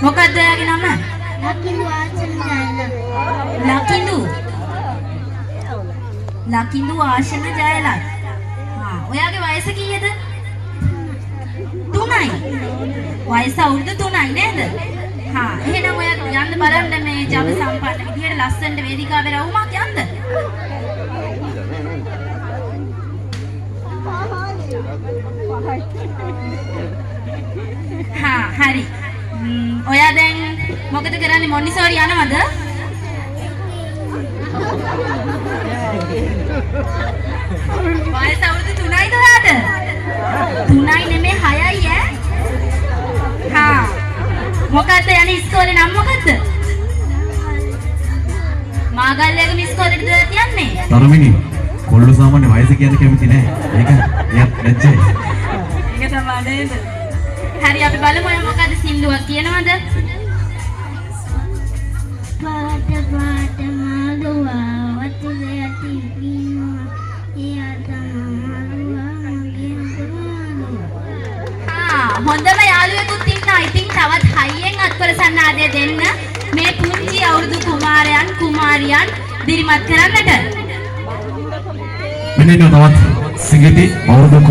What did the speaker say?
මොකක්ද ඔයාගේ නම? ලකිඳු ආසන ජයලත්. ලකිඳු. ලකිඳු ආශන ජයලත්. ඔයාගේ වයස කීයද? 3යි. වයස අවුරුදු 3යි නේද? එහෙනම් ඔයා යන්න බලන්න මේ ජව සම්පන්න විදියට ලස්සනට වේදිකාවේ රවුමක් යන්න. හරි. ඔයා දැන් මොකද කරන්නේ? මොන්ටිසෝරි යනවද? වයස අවුරුදු 3යිද ඔයාට? 3යි නෙමෙයි 6යි ඈ. මොකද්ද යන්නේ ඉස්කෝලේ නම් මොකද්ද? මාගල්ලේගම ඉස්කෝලේටද යන්නේ? තරමිනි කොල්ල සාමාන්‍ය වයස කියන්න කැමති නෑ. ඒක එයත් ලැජ්ජයි. ඒක තමයි නේද? හරි අපි බලමු ඔයා මොකද්ද සින්දුවක් කියනවද? පාට පාට මාළුවා වතුරේ යටි ඉන්නවා. එයා තමයි මාළුවා. හොඳම යාළුවෙකුත් ඉන්නවා. ඉතින් තවත් හයියෙන් අත්වල සන්නාදය දෙන්න මේ පුංචි අවුරුදු කුමාරයන් කුමාරියන් දිරිමත් කරන්නට. මෙන්න තවත් සිඟිති අවුරුදු